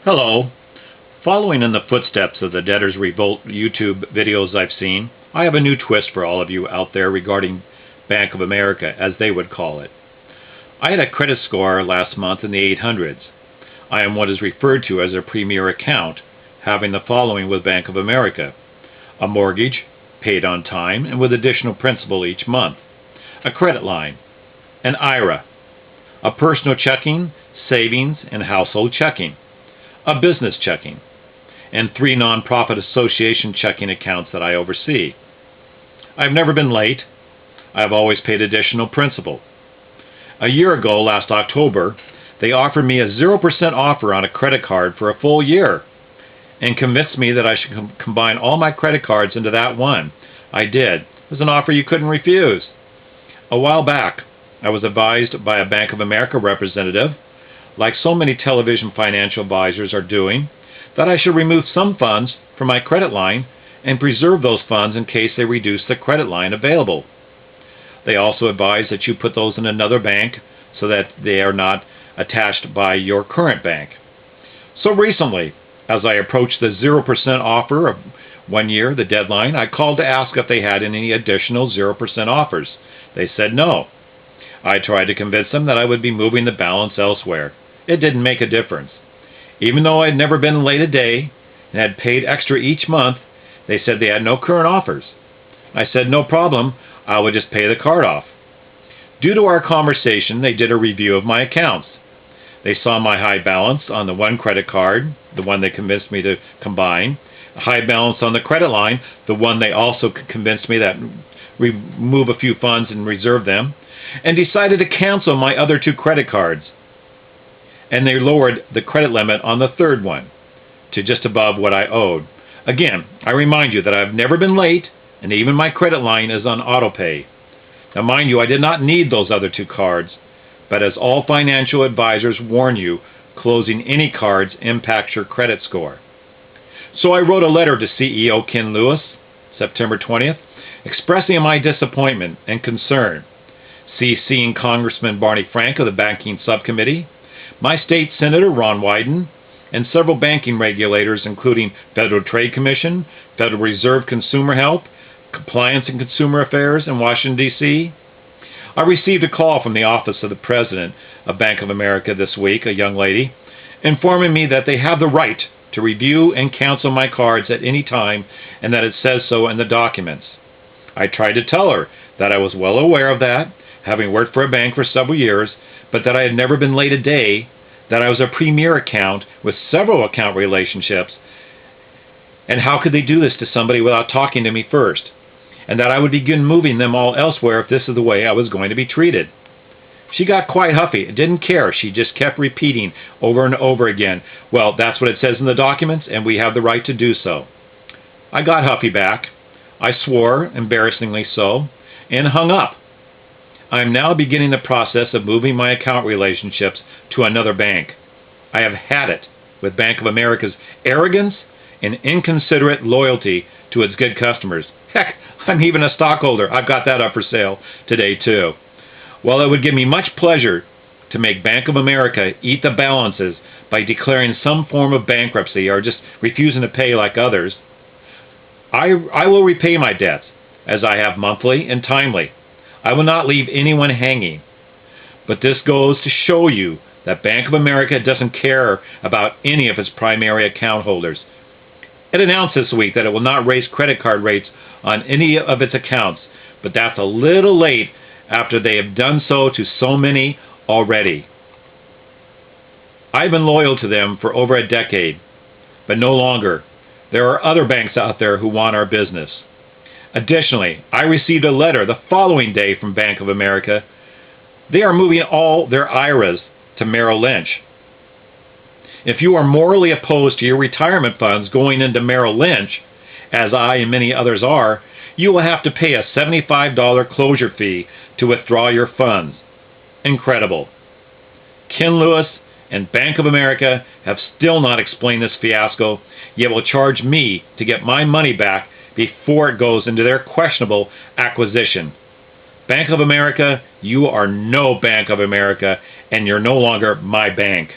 Hello. Following in the footsteps of the Debtors Revolt YouTube videos I've seen, I have a new twist for all of you out there regarding Bank of America, as they would call it. I had a credit score last month in the 800s. I am what is referred to as a premier account, having the following with Bank of America: a mortgage, paid on time and with additional principal each month, a credit line, an IRA, a personal checking, savings, and household checking, a business checking, and 3 nonprofit association checking accounts that I oversee. I've never been late. I've always paid additional principal. A year ago, last October, they offered me a 0% offer on a credit card for a full year and convinced me that I should combine all my credit cards into that one. I did. It was an offer you couldn't refuse. A while back, I was advised by a Bank of America representative, like so many television financial advisors are doing, that I should remove some funds from my credit line and preserve those funds in case they reduce the credit line available. They also advise that you put those in another bank so that they are not attached by your current bank. So recently, as I approached the 0% offer of 1 year, the deadline, I called to ask if they had any additional 0% offers. They said no. I tried to convince them that I would be moving the balance elsewhere. It didn't make a difference. Even though I had never been late a day and had paid extra each month, they said they had no current offers. I said no problem, I would just pay the card off. Due to our conversation, they did a review of my accounts. They saw my high balance on the one credit card, the one they convinced me to combine, a high balance on the credit line, the one they also convinced me that remove a few funds and reserve them, and decided to cancel my other 2 credit cards. And they lowered the credit limit on the third one to just above what I owed. Again, I remind you that I've never been late, and even my credit line is on auto pay. Now mind you, I did not need those other 2 cards, but as all financial advisors warn you, closing any cards impacts your credit score. So I wrote a letter to CEO Ken Lewis, September 20th, expressing my disappointment and concern, CCing Congressman Barney Frank of the Banking Subcommittee, my state Senator Ron Wyden, and several banking regulators including Federal Trade Commission, Federal Reserve Consumer Health, Compliance and Consumer Affairs in Washington, D.C. I received a call from the office of the President of Bank of America this week, a young lady, informing me that they have the right to review and cancel my cards at any time and that it says so in the documents. I tried to tell her that I was well aware of that, having worked for a bank for several years, but that I had never been late a day, that I was a premier account with several account relationships, and how could they do this to somebody without talking to me first, and that I would begin moving them all elsewhere if this is the way I was going to be treated. She got quite huffy, didn't care. She just kept repeating over and over again, well, that's what it says in the documents, and we have the right to do so. I got huffy back. I swore, embarrassingly so, and hung up. I am now beginning the process of moving my account relationships to another bank. I have had it with Bank of America's arrogance and inconsiderate loyalty to its good customers. Heck, I'm even a stockholder. I've got that up for sale today, too. While it would give me much pleasure to make Bank of America eat the balances by declaring some form of bankruptcy or just refusing to pay like others, I will repay my debts, as I have monthly and timely. I will not leave anyone hanging. But this goes to show you that Bank of America doesn't care about any of its primary account holders. It announced this week that it will not raise credit card rates on any of its accounts, but that's a little late after they have done so to so many already. I've been loyal to them for over a decade, but no longer. There are other banks out there who want our business. Additionally, I received a letter the following day from Bank of America. They are moving all their IRAs to Merrill Lynch. If you are morally opposed to your retirement funds going into Merrill Lynch, as I and many others are, you will have to pay a $75 closure fee to withdraw your funds. Incredible. Ken Lewis and Bank of America have still not explained this fiasco, yet will charge me to get my money back before it goes into their questionable acquisition. Bank of America, you are no Bank of America, and you're no longer my bank.